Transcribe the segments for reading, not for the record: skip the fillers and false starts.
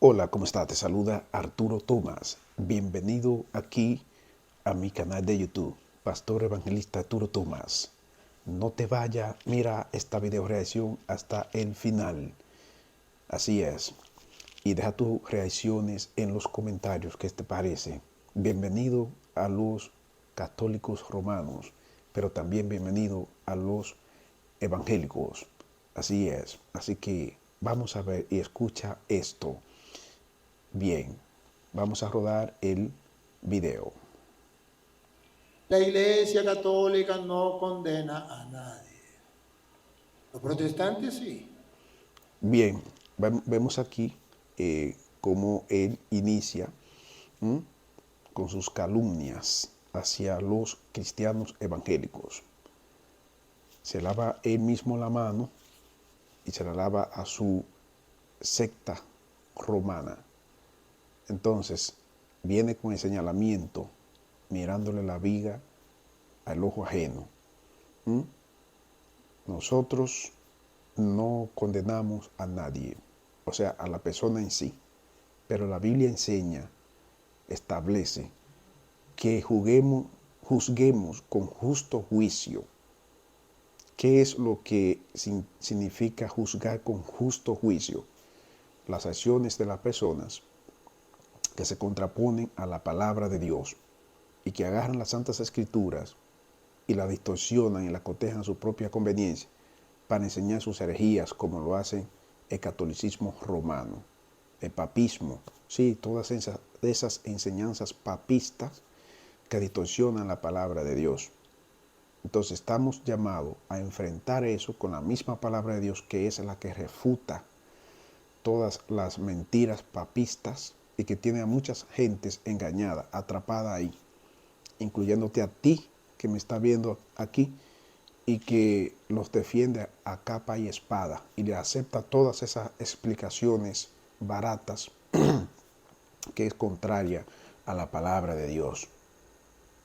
Hola, ¿cómo estás? Te saluda Arturo Tomás. Bienvenido aquí a mi canal de YouTube, Pastor Evangelista Arturo Tomás. No te vayas, mira esta video reacción hasta el final. Así es. Y deja tus reacciones en los comentarios, ¿qué te parece? Bienvenido a los católicos romanos, pero también bienvenido a los evangélicos. Así es. Así que vamos a ver y escucha esto. Bien, vamos a rodar el video. La Iglesia Católica no condena a nadie. Los protestantes sí. Bien, vemos aquí cómo él inicia con sus calumnias hacia los cristianos evangélicos. Se lava él mismo la mano y se la lava a su secta romana. Entonces, viene con el señalamiento, mirándole la viga al ojo ajeno. Nosotros no condenamos a nadie, o sea, a la persona en sí, pero la Biblia enseña, establece que juzguemos con justo juicio. ¿Qué es lo que significa juzgar con justo juicio? Las acciones de las personas que se contraponen a la palabra de Dios y que agarran las Santas Escrituras y la distorsionan y la cotejan a su propia conveniencia para enseñar sus herejías, como lo hace el catolicismo romano, el papismo, sí, todas esas enseñanzas papistas que distorsionan la palabra de Dios. Entonces estamos llamados a enfrentar eso con la misma palabra de Dios, que es la que refuta todas las mentiras papistas y que tiene a muchas gentes engañadas, atrapadas ahí, incluyéndote a ti que me está viendo aquí y que los defiende a capa y espada y le acepta todas esas explicaciones baratas que es contraria a la palabra de Dios.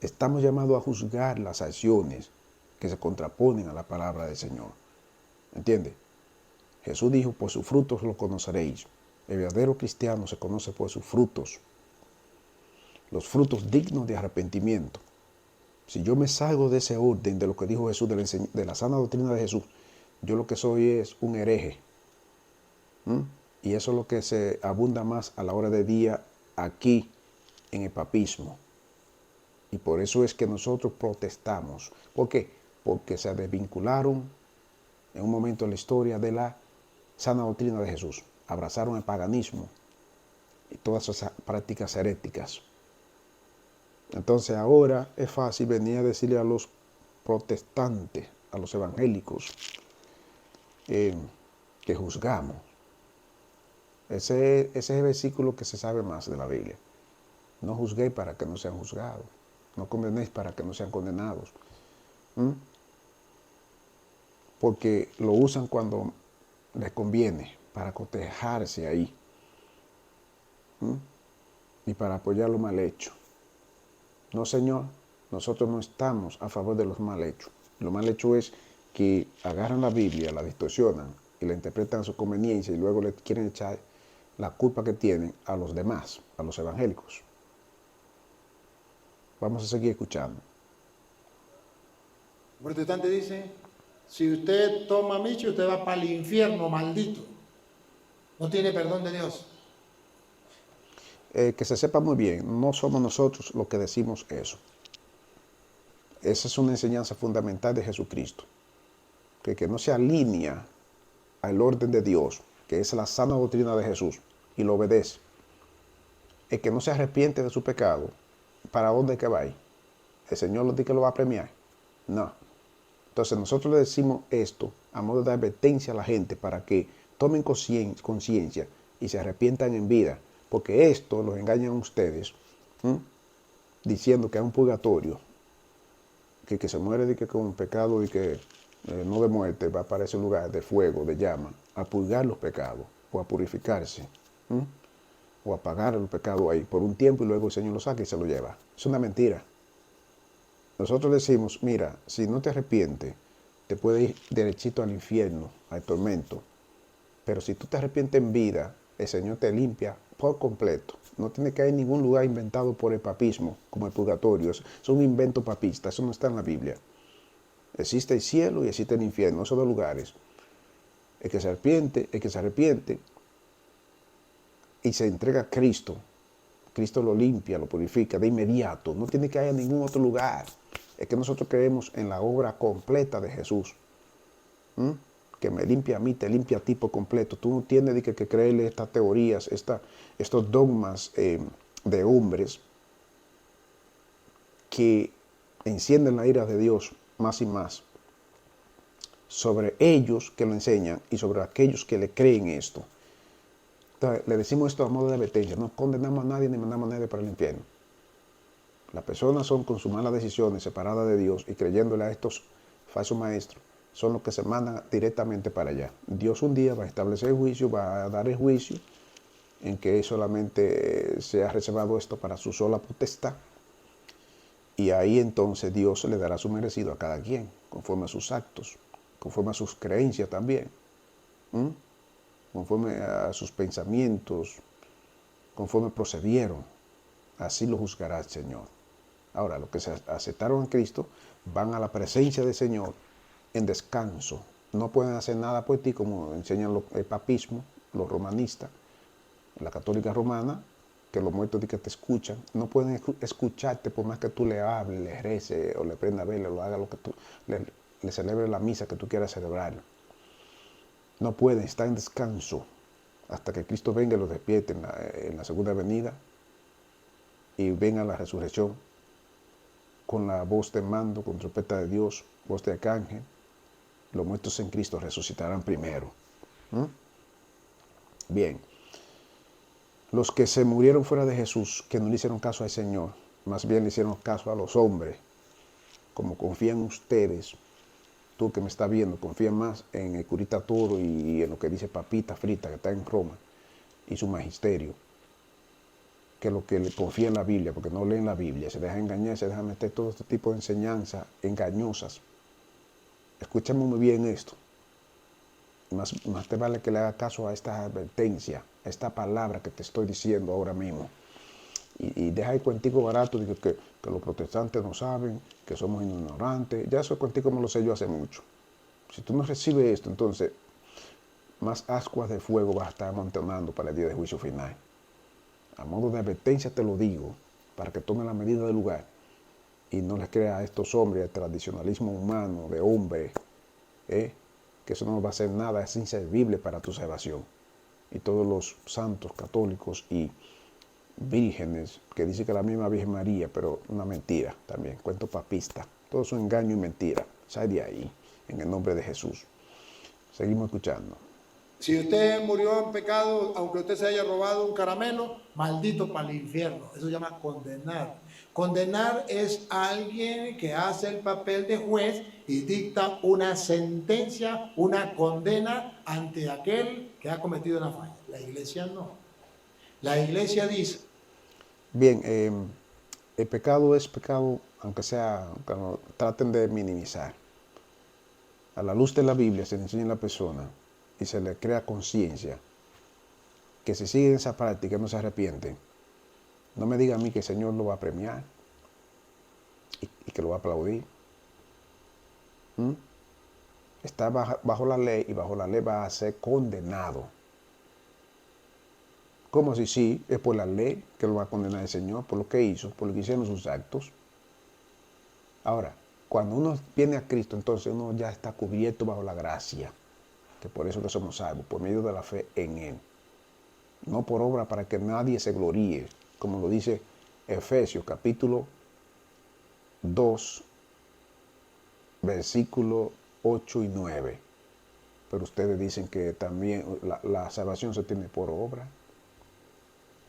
Estamos llamados a juzgar las acciones que se contraponen a la palabra del Señor. ¿Entiende? Jesús dijo, por sus frutos lo conoceréis. El verdadero cristiano se conoce por sus frutos. Los frutos dignos de arrepentimiento. Si yo me salgo de ese orden de lo que dijo Jesús, de la sana doctrina de Jesús, yo lo que soy es un hereje. Y eso es lo que se abunda más a la hora de día aquí en el papismo. Y por eso es que nosotros protestamos. ¿Por qué? Porque se desvincularon en un momento de la historia de la sana doctrina de Jesús. Abrazaron el paganismo y todas esas prácticas heréticas. Entonces ahora es fácil venir a decirle a los protestantes, a los evangélicos, que juzgamos. Ese es el versículo que se sabe más de la Biblia. No juzguéis para que no sean juzgados. No condenéis para que no sean condenados. Porque lo usan cuando les conviene, para cotejarse ahí. Y para apoyar lo mal hecho. No, Señor, nosotros no estamos a favor de los mal hechos. Lo mal hecho es que agarran la Biblia, la distorsionan y la interpretan a su conveniencia y luego le quieren echar la culpa que tienen a los demás, a los evangélicos. Vamos a seguir escuchando. El protestante dice, si usted toma micho, usted va para el infierno, maldito. No tiene perdón de Dios. Que se sepa muy bien, no somos nosotros los que decimos eso. Esa es una enseñanza fundamental de Jesucristo, que no se alinea al orden de Dios, que es la sana doctrina de Jesús, y lo obedece. El que no se arrepiente de su pecado, ¿para dónde es que va a ir? ¿El Señor lo dice que lo va a premiar? No. Entonces nosotros le decimos esto a modo de advertencia a la gente para que tomen conciencia y se arrepientan en vida, porque esto los engañan a ustedes, diciendo que hay un purgatorio, que se muere de que con pecado y que no de muerte va para ese lugar de fuego, de llama, a purgar los pecados o a purificarse, o a pagar los pecados ahí por un tiempo y luego el Señor lo saca y se lo lleva. Es una mentira. Nosotros decimos, mira, si no te arrepientes, te puedes ir derechito al infierno, al tormento. Pero si tú te arrepientes en vida, el Señor te limpia por completo. No tiene que haber ningún lugar inventado por el papismo, como el purgatorio. Es un invento papista, eso no está en la Biblia. Existe el cielo y existe el infierno, esos dos lugares. El que se arrepiente y se entrega a Cristo, Cristo lo limpia, lo purifica de inmediato. No tiene que haber ningún otro lugar. Es que nosotros creemos en la obra completa de Jesús. Que me limpia a mí, te limpia a ti por completo. Tú no tienes que creerle estas teorías, estos dogmas de hombres que encienden la ira de Dios más y más sobre ellos que lo enseñan y sobre aquellos que le creen esto. Entonces, le decimos esto a modo de advertencia: no condenamos a nadie ni mandamos a nadie para el infierno. Las personas son, con sus malas decisiones, separadas de Dios y creyéndole a estos falsos maestros, son los que se mandan directamente para allá. Dios un día va a establecer el juicio, va a dar el juicio en que solamente se ha reservado esto para su sola potestad. Y ahí entonces Dios le dará su merecido a cada quien, conforme a sus actos, conforme a sus creencias también, conforme a sus pensamientos, conforme procedieron. Así lo juzgará el Señor. Ahora, los que se aceptaron en Cristo van a la presencia del Señor en descanso. No pueden hacer nada por ti, como enseñan el papismo, los romanistas, la católica romana, que los muertos que te escuchan, no pueden escucharte por más que tú le hables, le reces o le prenda vela, o haga lo que tú, le celebre la misa que tú quieras celebrar. No pueden, están en descanso hasta que Cristo venga y los despierte en la segunda venida y venga la resurrección con la voz de mando, con trompeta de Dios, voz de arcángel. Los muertos en Cristo resucitarán primero. Bien. Los que se murieron fuera de Jesús, que no le hicieron caso al Señor, más bien le hicieron caso a los hombres, como confían ustedes, tú que me estás viendo, confía más en el curita Toro y en lo que dice Papita Frita, que está en Roma, y su magisterio, que lo que le confía en la Biblia, porque no leen la Biblia, se deja engañar, se deja meter todo este tipo de enseñanzas engañosas. Escúchame muy bien esto. Más te vale que le haga caso a esta advertencia, a esta palabra que te estoy diciendo ahora mismo. Y deja el cuentico barato de que los protestantes no saben, que somos ignorantes. Ya esos cuenticos me los sé yo hace mucho. Si tú no recibes esto, entonces más ascuas de fuego vas a estar amontonando para el día de juicio final. A modo de advertencia te lo digo, para que tome la medida del lugar y no les crea a estos hombres el tradicionalismo humano de hombre, que eso no va a ser nada, es inservible para tu salvación. Y todos los santos católicos y vírgenes, que dice que la misma Virgen María, pero una mentira también, cuento papista, todo es un engaño y mentira. Sal de ahí, en el nombre de Jesús. Seguimos escuchando. Si usted murió en pecado, aunque usted se haya robado un caramelo, maldito para el infierno. Eso se llama condenar. Condenar es alguien que hace el papel de juez y dicta una sentencia, una condena ante aquel que ha cometido una falla. La iglesia no. La iglesia dice... Bien, el pecado es pecado, aunque traten de minimizar. A la luz de la Biblia se le enseña a la persona y se le crea conciencia que si siguen esa práctica no se arrepienten. No me diga a mí que el Señor lo va a premiar y que lo va a aplaudir. Está bajo la ley y bajo la ley va a ser condenado. ¿Cómo si sí? Es por la ley que lo va a condenar el Señor, por lo que hizo, por lo que hicieron sus actos. Ahora, cuando uno viene a Cristo, entonces uno ya está cubierto bajo la gracia, que por eso que somos salvos, por medio de la fe en Él. No por obra para que nadie se gloríe, como lo dice Efesios capítulo 2, versículos 8 y 9. Pero ustedes dicen que también la salvación se tiene por obra.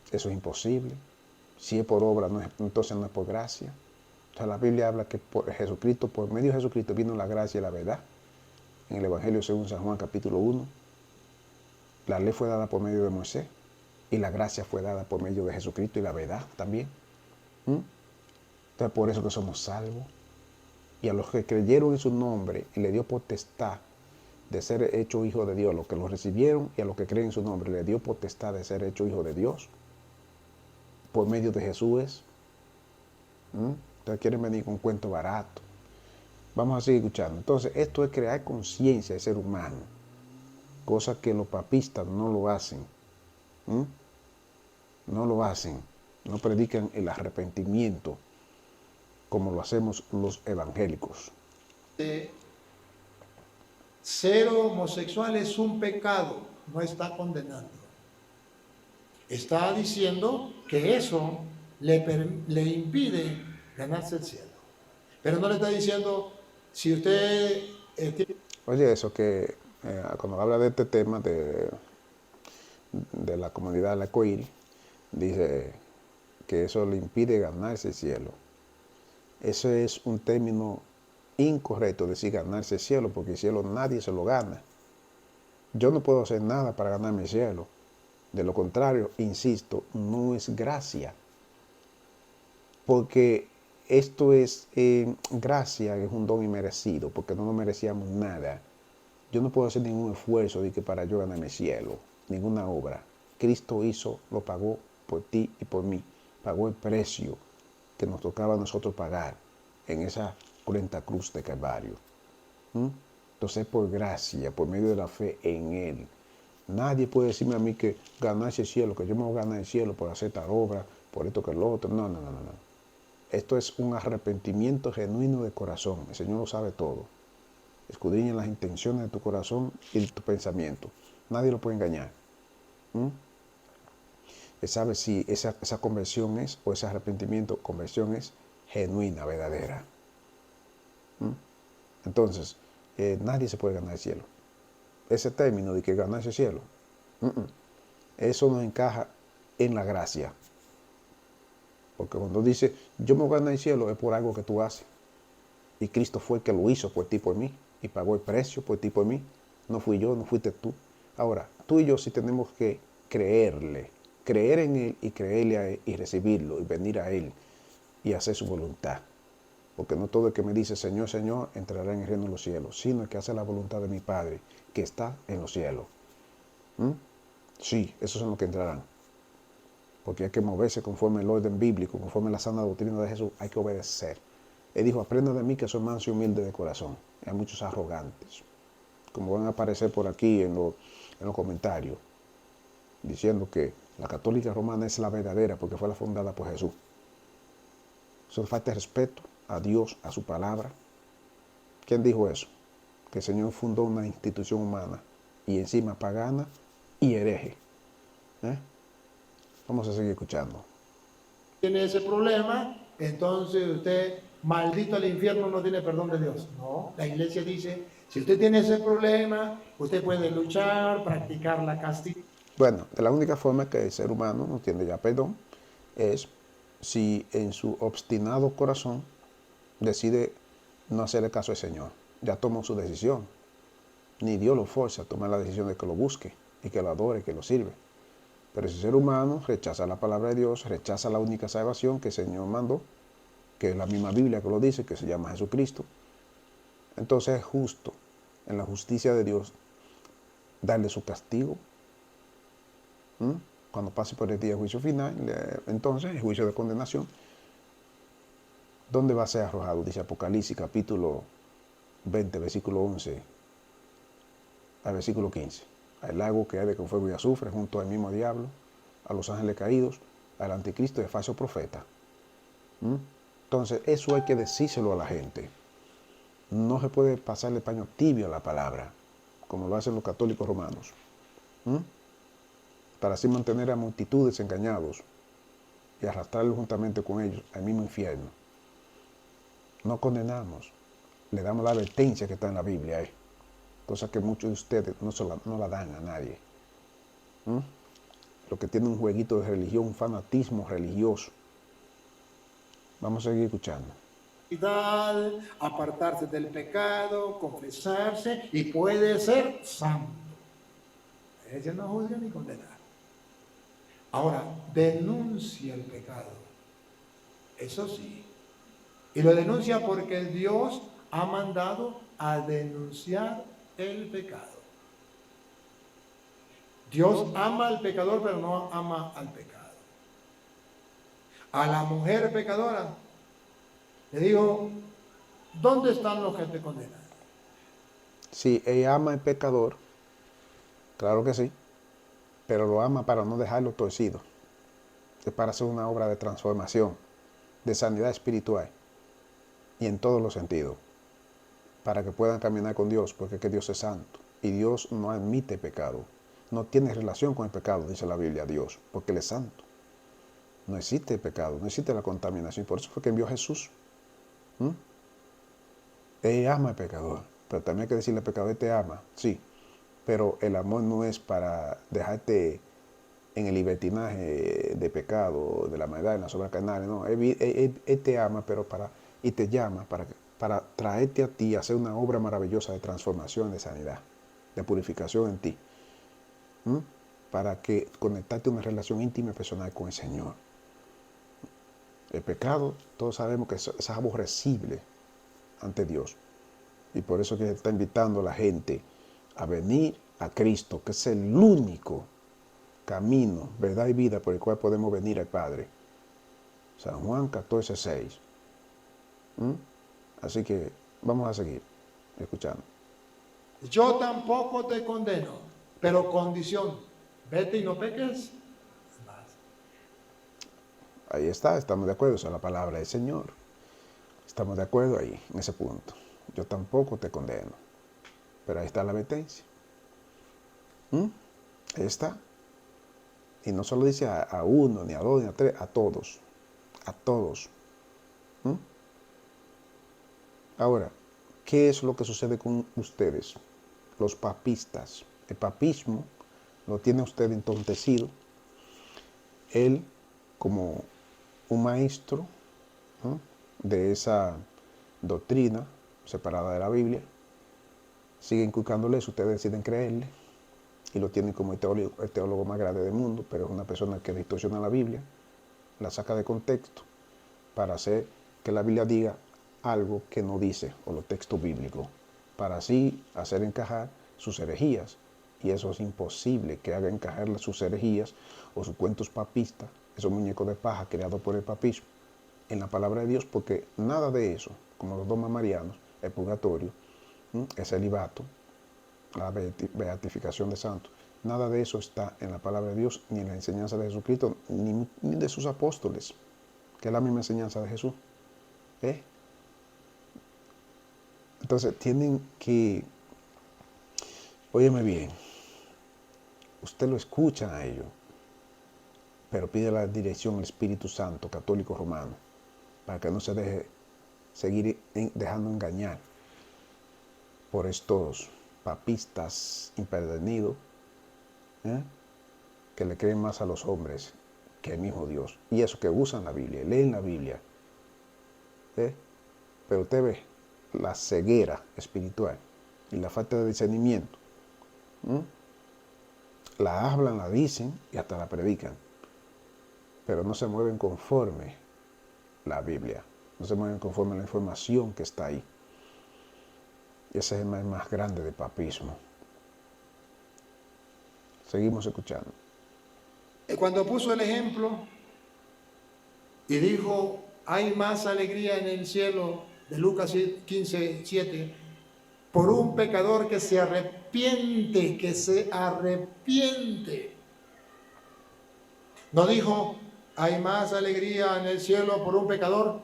Eso es imposible. Si es por obra, entonces no es por gracia. O sea, la Biblia habla que por Jesucristo, por medio de Jesucristo vino la gracia y la verdad. En el Evangelio según San Juan capítulo 1, la ley fue dada por medio de Moisés y la gracia fue dada por medio de Jesucristo y la verdad también. Entonces por eso que somos salvos. Y a los que creyeron en su nombre y le dio potestad de ser hecho hijo de Dios, los que lo recibieron y a los que creen en su nombre le dio potestad de ser hecho hijo de Dios. por medio de Jesús. Ustedes quieren venir con un cuento barato. Vamos a seguir escuchando. Entonces, esto es crear conciencia del ser humano, cosa que los papistas no lo hacen. No lo hacen. No predican el arrepentimiento como lo hacemos los evangélicos. Ser homosexual es un pecado, no está condenando. Está diciendo que eso le impide ganarse el cielo. Pero no le está diciendo, si usted Oye, eso que cuando habla de este tema de la comunidad lacoil, dice que eso le impide ganarse el cielo. Eso es un término incorrecto, decir ganarse el cielo, porque el cielo nadie se lo gana. Yo no puedo hacer nada para ganarme el cielo. De lo contrario, insisto, no es gracia. Porque esto es gracia, es un don inmerecido, porque no nos merecíamos nada. Yo no puedo hacer ningún esfuerzo de que para yo ganarme el cielo, ninguna obra. Cristo hizo, lo pagó por ti y por mí. Pagó el precio que nos tocaba a nosotros pagar en esa cruenta cruz de Calvario. Entonces, por gracia, por medio de la fe en Él. Nadie puede decirme a mí que ganarse el cielo, que yo me voy a ganar el cielo por hacer tal obra, por esto que lo otro. No. Esto es un arrepentimiento genuino de corazón. El Señor lo sabe todo. Escudriña las intenciones de tu corazón y de tu pensamiento. Nadie lo puede engañar. Él sabe si esa conversión es, o ese arrepentimiento, conversión es genuina, verdadera. Entonces, nadie se puede ganar el cielo. Ese término de que ganarse el cielo, eso no encaja en la gracia. Porque cuando dice, yo me voy a ganar el cielo, es por algo que tú haces. Y Cristo fue el que lo hizo por ti y por mí. Y pagó el precio por ti y por mí. No fui yo, no fuiste tú. Ahora, tú y yo sí tenemos que creerle. Creer en Él y creerle a Él y recibirlo y venir a Él y hacer su voluntad. Porque no todo el que me dice Señor, Señor, entrará en el reino de los cielos, sino el que hace la voluntad de mi Padre, que está en los cielos. Sí, esos son los que entrarán. Porque hay que moverse conforme el orden bíblico, conforme la sana doctrina de Jesús, hay que obedecer. Él dijo, aprenda de mí que soy manso y humilde de corazón. Hay muchos arrogantes, como van a aparecer por aquí en los comentarios, diciendo que la católica romana es la verdadera porque fue la fundada por Jesús. Eso es falta de respeto a Dios, a su palabra. ¿Quién dijo eso? Que el Señor fundó una institución humana y encima pagana y hereje. Vamos a seguir escuchando. Tiene ese problema, entonces usted, maldito al infierno, no tiene perdón de Dios. No, la iglesia dice, si usted tiene ese problema, usted puede luchar, practicar la castidad. Bueno, de la única forma que el ser humano no tiene ya perdón es si en su obstinado corazón decide no hacerle caso al Señor. Ya tomó su decisión. Ni Dios lo forza a tomar la decisión de que lo busque y que lo adore, que lo sirve. Pero si el ser humano rechaza la palabra de Dios, rechaza la única salvación que el Señor mandó, que es la misma Biblia que lo dice, que se llama Jesucristo, entonces es justo, en la justicia de Dios, darle su castigo. Cuando pase por el día de juicio final, entonces el juicio de condenación, ¿dónde va a ser arrojado? Dice Apocalipsis capítulo 20, versículo 11 al versículo 15. Al lago que hay de con fuego y azufre, junto al mismo diablo, a los ángeles caídos, al anticristo y al falso profeta. Entonces, eso hay que decírselo a la gente. No se puede pasarle paño tibio a la palabra, como lo hacen los católicos romanos, para así mantener a multitudes engañados y arrastrarlos juntamente con ellos al mismo infierno. No condenamos, le damos la advertencia que está en la Biblia, cosa que muchos de ustedes no la dan a nadie. Lo que tiene un jueguito de religión, un fanatismo religioso. Vamos a seguir escuchando. Apartarse del pecado, confesarse y puede ser santo. Ella no juzga ni condena. Ahora, denuncia el pecado. Eso sí. Y lo denuncia porque Dios ha mandado a denunciar el pecado. Dios ama al pecador, pero no ama al pecado. A la mujer pecadora le dijo, ¿dónde están los que te condenan? Si ella ama al pecador, claro que sí, pero lo ama para no dejarlo torcido. Es para hacer una obra de transformación, de sanidad espiritual y en todos los sentidos, para que puedan caminar con Dios, porque es que Dios es santo y Dios no admite pecado. No tiene relación con el pecado, dice la Biblia, Dios, porque Él es santo. No existe pecado, no existe la contaminación. Por eso fue que envió a Jesús. Él ama al pecador, pero también hay que decirle al pecador, te ama, sí, pero el amor no es para dejarte en el libertinaje de pecado, de la maldad, en las obras carnales, no. Él te ama, pero y te llama para traerte a ti, a hacer una obra maravillosa de transformación, de sanidad, de purificación en ti, para que conectarte a una relación íntima y personal con el Señor. El pecado, todos sabemos que es aborrecible ante Dios. Y por eso que está invitando a la gente a venir a Cristo, que es el único camino, verdad y vida por el cual podemos venir al Padre. San Juan 14:6. Así que vamos a seguir escuchando. Yo tampoco te condeno, pero condición, vete y no peques más. Ahí está, estamos de acuerdo, esa es la palabra del Señor. Estamos de acuerdo ahí, en ese punto. Yo tampoco te condeno, pero ahí está la advertencia. Ahí está. Y no solo dice a uno, ni a dos, ni a tres, a todos. A todos. Ahora, ¿qué es lo que sucede con ustedes? Los papistas. El papismo lo tiene usted entontecido. Él, como un maestro, ¿no?, de esa doctrina separada de la Biblia, sigue inculcándole eso, ustedes deciden creerle y lo tienen como el teólogo más grande del mundo, pero es una persona que distorsiona la Biblia, la saca de contexto para hacer que la Biblia diga algo que no dice, o los textos bíblicos, para así hacer encajar sus herejías. Y eso es imposible, que haga encajar sus herejías o sus cuentos papistas, esos muñecos de paja creados por el papismo, en la palabra de Dios, porque nada de eso, como los dogmas marianos, el purgatorio, el celibato, la beatificación de santos, nada de eso está en la palabra de Dios, ni en la enseñanza de Jesucristo, ni de sus apóstoles, que es la misma enseñanza de Jesús. Entonces tienen que, óyeme bien, usted lo escucha a ellos, pero pide la dirección del Espíritu Santo, católico romano, para que no se deje seguir dejando engañar por estos papistas impedernidos, que le creen más a los hombres que al mismo Dios. Y eso que usan la Biblia, leen la Biblia. Pero usted ve la ceguera espiritual y la falta de discernimiento. La hablan, la dicen y hasta la predican, pero no se mueven conforme la Biblia, no se mueven conforme la información que está ahí. Y ese es el mal más grande de papismo. Seguimos escuchando. Cuando puso el ejemplo y dijo, hay más alegría en el cielo, de Lucas 15:7, por un pecador que se arrepiente, No dijo, hay más alegría en el cielo por un pecador,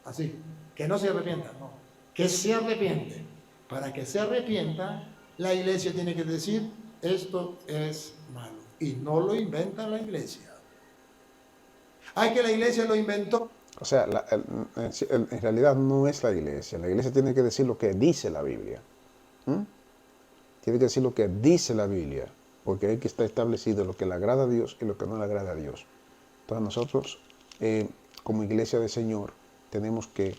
así, que no se arrepienta, no, que se arrepiente. Para que se arrepienta, la iglesia tiene que decir, esto es malo. Y no lo inventa la iglesia. Hay que la iglesia lo inventó. O sea, en realidad no es la iglesia. La iglesia tiene que decir lo que dice la Biblia. Tiene que decir lo que dice la Biblia, porque ahí que está establecido lo que le agrada a Dios y lo que no le agrada a Dios. Entonces nosotros, como iglesia del Señor, tenemos que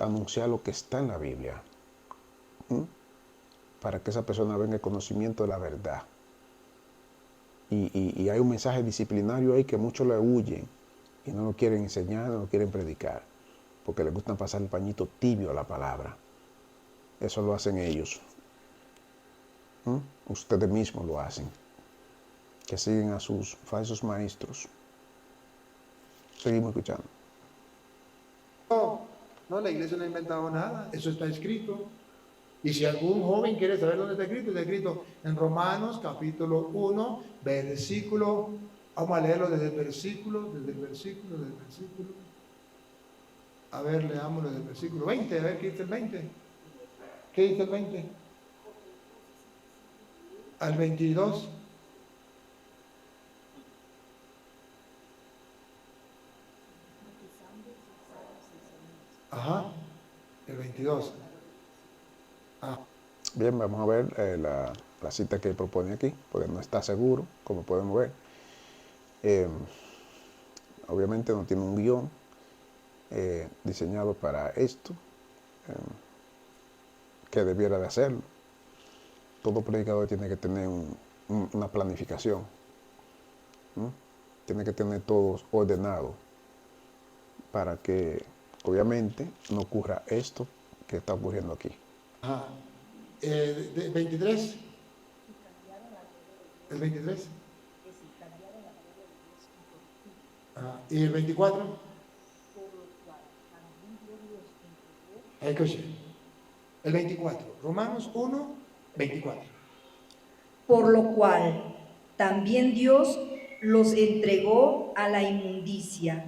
anunciar lo que está en la Biblia, para que esa persona venga al conocimiento de la verdad. Y hay un mensaje disciplinario ahí que muchos le huyen y no lo quieren enseñar, no lo quieren predicar, porque les gusta pasar el pañito tibio a la palabra. Eso lo hacen ellos. Ustedes mismos lo hacen, que siguen a sus falsos maestros. Seguimos escuchando. No, no, la iglesia no ha inventado nada, eso está escrito. Y si algún joven quiere saber dónde está escrito en Romanos capítulo 1, versículo, vamos a leerlo desde el versículo. A ver, leámoslo desde el versículo 20, a ver qué dice el 20. ¿Qué dice el 20? Al 22. Ajá, el 22. Ah. Bien, vamos a ver la cita que propone aquí, porque no está seguro, como podemos ver. Obviamente no tiene un guión diseñado para esto, que debiera de hacerlo. Todo predicador tiene que tener una planificación. Tiene que tener todo ordenado para que, obviamente, no ocurra esto que está ocurriendo aquí. Ajá. 23. El 23. Ajá. ¿Y el 24? Escuche. El 24. Romanos 1, 24. Por lo cual también Dios los entregó a la inmundicia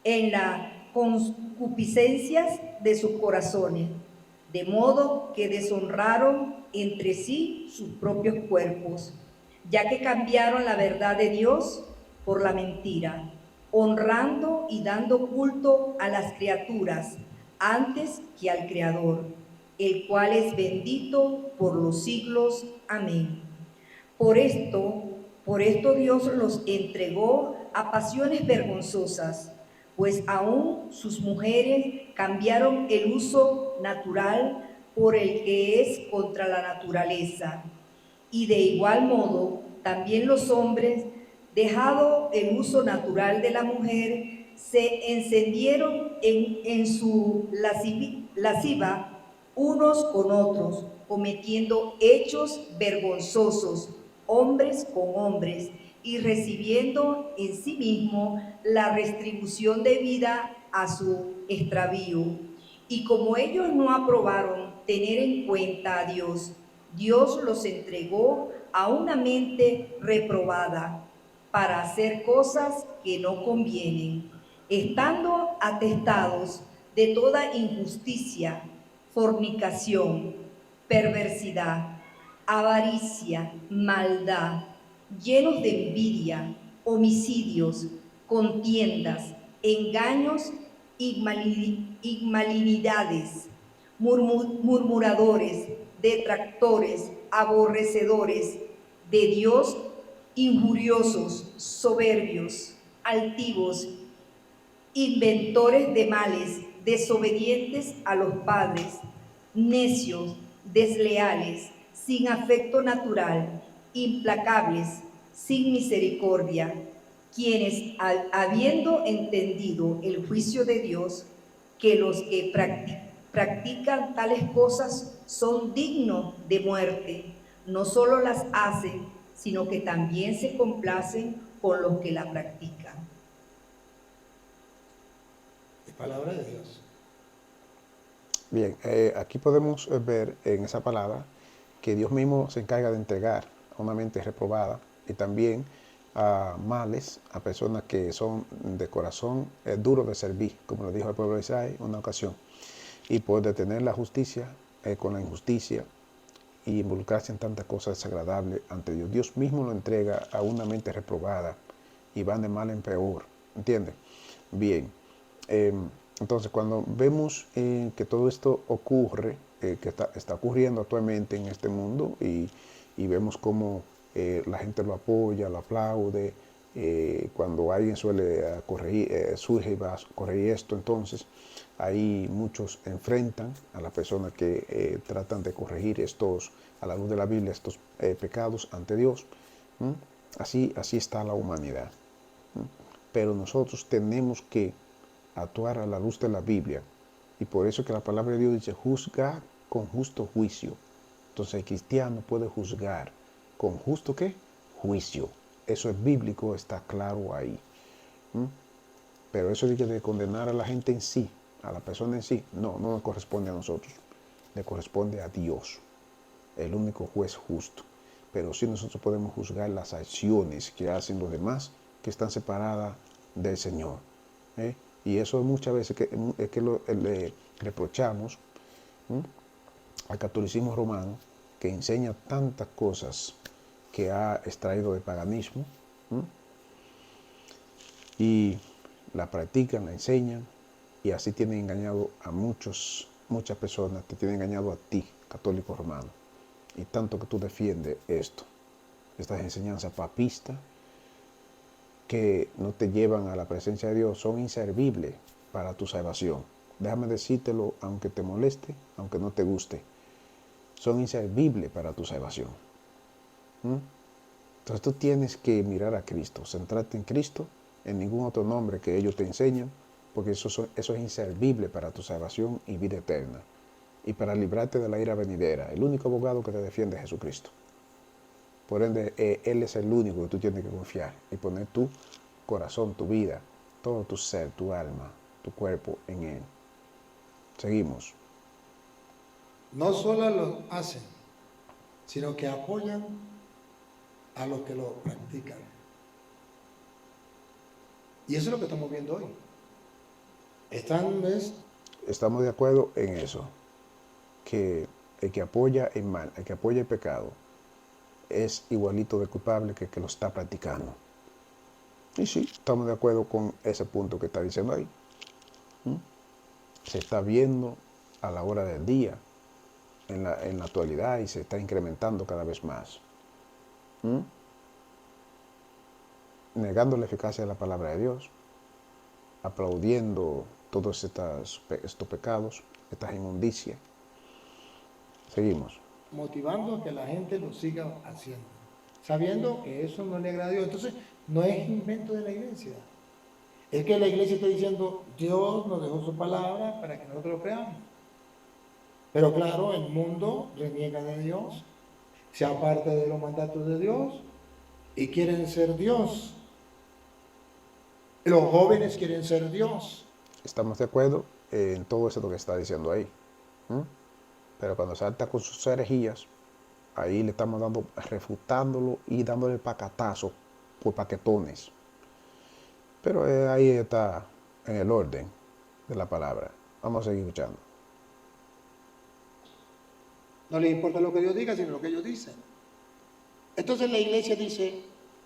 en las concupiscencias de sus corazones, de modo que deshonraron entre sí sus propios cuerpos, ya que cambiaron la verdad de Dios por la mentira, honrando y dando culto a las criaturas antes que al Creador, el cual es bendito por los siglos. Amén. Por esto Dios los entregó a pasiones vergonzosas, pues aún sus mujeres cambiaron el uso natural por el que es contra la naturaleza. Y de igual modo, también los hombres, dejado el uso natural de la mujer, se encendieron en su lasciva unos con otros, cometiendo hechos vergonzosos, hombres con hombres, y recibiendo en sí mismo la retribución debida a su extravío. Y como ellos no aprobaron tener en cuenta a Dios, Dios los entregó a una mente reprobada para hacer cosas que no convienen, estando atestados de toda injusticia, fornicación, perversidad, avaricia, maldad, llenos de envidia, homicidios, contiendas, engaños y malignidades, murmuradores, detractores, aborrecedores de Dios, injuriosos, soberbios, altivos, inventores de males, desobedientes a los padres, necios, desleales, sin afecto natural, implacables, sin misericordia, quienes, habiendo entendido el juicio de Dios, que los que practican tales cosas son dignos de muerte, no solo las hacen, sino que también se complacen con los que la practican. Palabra de Dios. Bien, aquí podemos ver en esa palabra que Dios mismo se encarga de entregar a una mente reprobada y también a males, a personas que son de corazón duro de servir, como lo dijo el pueblo de Israel en una ocasión, y por detener la justicia con la injusticia y involucrarse en tantas cosas desagradables ante Dios. Dios mismo lo entrega a una mente reprobada y van de mal en peor, ¿entiendes? Bien. Entonces, cuando vemos que todo esto ocurre, que está ocurriendo actualmente en este mundo y vemos cómo la gente lo apoya, lo aplaude, cuando alguien suele corregir, surge y va a corregir esto, entonces ahí muchos enfrentan a las personas que tratan de corregir estos, a la luz de la Biblia, estos pecados ante Dios. Así está la humanidad. Pero nosotros tenemos que actuar a la luz de la Biblia. Y por eso que la palabra de Dios dice, juzgar con justo juicio. Entonces el cristiano puede juzgar con justo ¿qué? Juicio. Eso es bíblico, está claro ahí. Pero eso de condenar a la gente en sí, a la persona en sí, no nos corresponde a nosotros. Le corresponde a Dios, el único juez justo. Pero sí nosotros podemos juzgar las acciones que hacen los demás que están separadas del Señor. ¿eh? Y eso muchas veces le reprochamos al catolicismo romano, que enseña tantas cosas que ha extraído del paganismo, y la practican, la enseñan, y así tienen engañado a muchas personas, te tienen engañado a ti, católico romano. Y tanto que tú defiendes estas enseñanzas papistas que no te llevan a la presencia de Dios, son inservibles para tu salvación. Déjame decírtelo, aunque te moleste, aunque no te guste, son inservibles para tu salvación. Entonces tú tienes que mirar a Cristo, centrarte en Cristo, en ningún otro nombre que ellos te enseñan, porque eso es inservible para tu salvación y vida eterna. Y para librarte de la ira venidera, el único abogado que te defiende es Jesucristo. Por ende, Él es el único que tú tienes que confiar y poner tu corazón, tu vida, todo tu ser, tu alma, tu cuerpo en Él. Seguimos. No solo lo hacen, sino que apoyan a los que lo practican. Y eso es lo que estamos viendo hoy. Estamos de acuerdo en eso, que el que apoya el mal, el que apoya el pecado, es igualito de culpable que el que lo está practicando. Y sí, estamos de acuerdo con ese punto que está diciendo ahí. Se está viendo a la hora del día, en la actualidad, y se está incrementando cada vez más. Negando la eficacia de la palabra de Dios, aplaudiendo todos estos pecados, estas inmundicias. Seguimos. Motivando a que la gente lo siga haciendo, sabiendo que eso no le agrada a Dios. Entonces, no es invento de la iglesia. Es que la iglesia está diciendo, Dios nos dejó su palabra para que nosotros lo creamos. Pero claro, el mundo reniega de Dios, se aparta de los mandatos de Dios y quieren ser Dios. Los jóvenes quieren ser Dios. Estamos de acuerdo en todo eso que está diciendo ahí. Pero cuando salta con sus herejías, ahí le estamos refutándolo y dándole el pacatazo por paquetones. Pero ahí está en el orden de la palabra. Vamos a seguir escuchando. No les importa lo que Dios diga, sino lo que ellos dicen. Entonces la iglesia dice,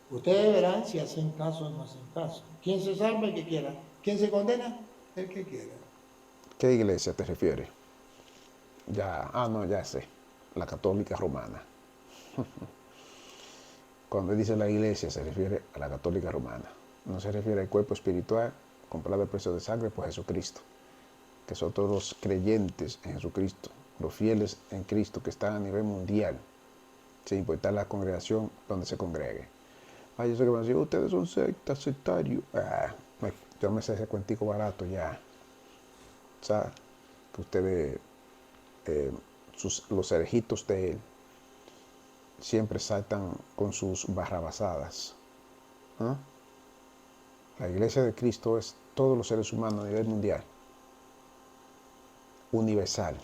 ustedes verán si hacen caso o no hacen caso. ¿Quién se salva? El que quiera. ¿Quién se condena? El que quiera. ¿Qué iglesia te refieres? Ya sé. La católica romana. Cuando dice la iglesia se refiere a la católica romana. No se refiere al cuerpo espiritual comprado a precio de sangre por Jesucristo. Que son todos los creyentes en Jesucristo, los fieles en Cristo que están a nivel mundial, sin importar la congregación donde se congregue. Yo sé que van a decir, ustedes son sectarios. Yo me sé ese cuentico barato ya. O sea, que ustedes, los herejitos de él, siempre saltan con sus barrabasadas. La iglesia de Cristo es todos los seres humanos a nivel mundial. Universal.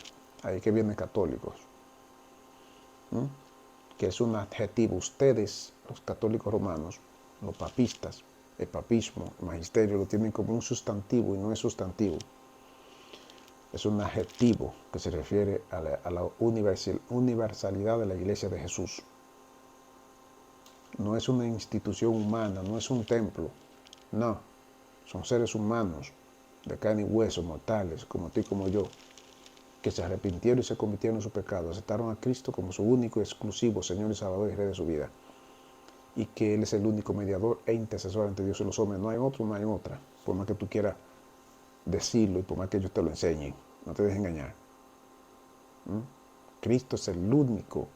Ahí que vienen católicos. Que es un adjetivo. Ustedes, los católicos romanos, los papistas, el papismo, el magisterio, lo tienen como un sustantivo y no es sustantivo. Es un adjetivo que se refiere a la universalidad de la iglesia de Jesús. No es una institución humana, no es un templo. No, son seres humanos de carne y hueso, mortales, como tú y como yo, que se arrepintieron y se convirtieron en su pecado, aceptaron a Cristo como su único y exclusivo Señor y Salvador y Rey de su vida, y que Él es el único mediador e intercesor ante Dios y los hombres. No hay otro, no hay otra, por más que tú quieras decirlo y por más que ellos te lo enseñen, no te dejes engañar. Cristo es el único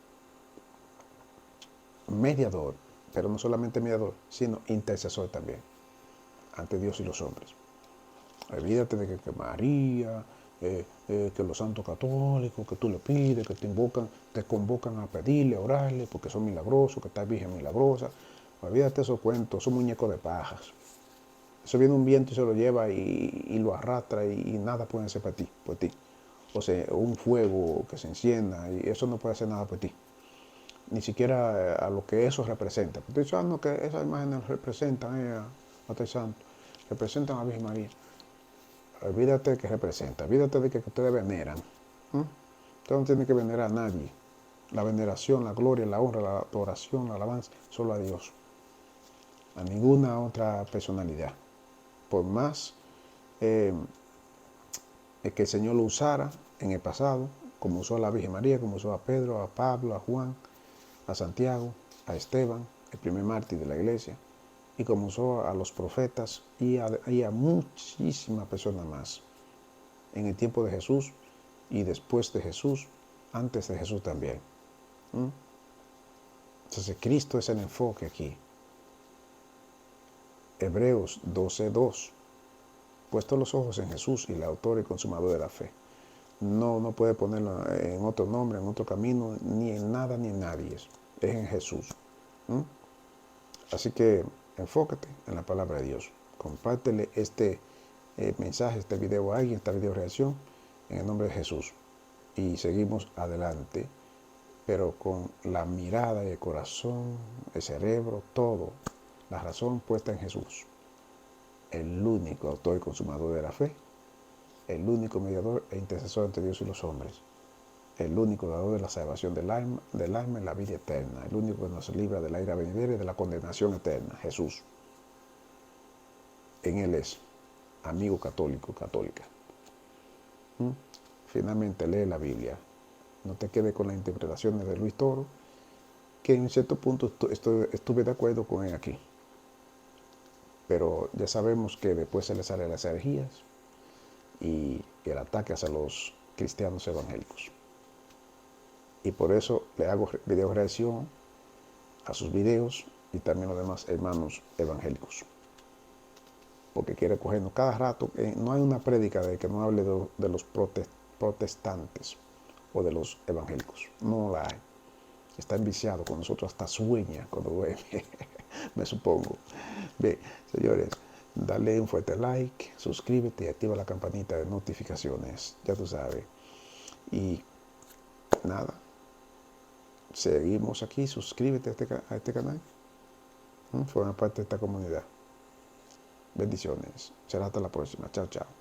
mediador, pero no solamente mediador, sino intercesor también, ante Dios y los hombres. Olvídate de que María, que los santos católicos, que tú le pides, que te convocan a pedirle, a orarle, porque son milagrosos, que está Virgen milagrosa. Olvídate de esos cuentos, son muñecos de pajas. Eso viene un viento y se lo lleva y lo arrastra y nada puede hacer por ti. O sea, un fuego que se encienda y eso no puede hacer nada por ti. Ni siquiera a lo que eso representa. Estoy diciendo que esas imágenes representan a Tres Santos, representan a la Virgen María. Olvídate de que representa, olvídate de que ustedes veneran. Usted no tiene que venerar a nadie. La veneración, la gloria, la honra, la adoración, la alabanza, solo a Dios. A ninguna otra personalidad. Por más que el Señor lo usara en el pasado, como usó a la Virgen María, como usó a Pedro, a Pablo, a Juan, a Santiago, a Esteban, el primer mártir de la iglesia, y como usó a los profetas y a muchísimas personas más. En el tiempo de Jesús y después de Jesús, antes de Jesús también. Entonces Cristo es el enfoque aquí. Hebreos 12:2. Puesto los ojos en Jesús, y el autor y consumador de la fe. No puede ponerlo en otro nombre, en otro camino, ni en nada ni en nadie. Es en Jesús. Así que enfócate en la palabra de Dios. Compártele este mensaje, este video a alguien, esta video reacción, en el nombre de Jesús. Y seguimos adelante, pero con la mirada y el corazón, el cerebro, todo, la razón puesta en Jesús. El único autor y consumador de la fe, el único mediador e intercesor entre Dios y los hombres, el único dador de la salvación del alma y la vida eterna, el único que nos libra de la ira venidera y de la condenación eterna, Jesús. En Él es amigo católico, católica. Finalmente lee la Biblia. No te quedes con las interpretaciones de Luis Toro, que en cierto punto estuve de acuerdo con él aquí. Pero ya sabemos que después se le salen las herejías y el ataque hacia los cristianos evangélicos. Y por eso le hago video reacción a sus videos y también a los demás hermanos evangélicos. Porque quiere cogernos cada rato. No hay una prédica de que no hable de los protestantes o de los evangélicos. No la hay. Está enviciado con nosotros, hasta sueña cuando duerme, me supongo. Bien, señores, dale un fuerte like, suscríbete y activa la campanita de notificaciones, ya tú sabes. Y nada, seguimos aquí, suscríbete a este canal, forma parte de esta comunidad. Bendiciones, será hasta la próxima, chao, chao.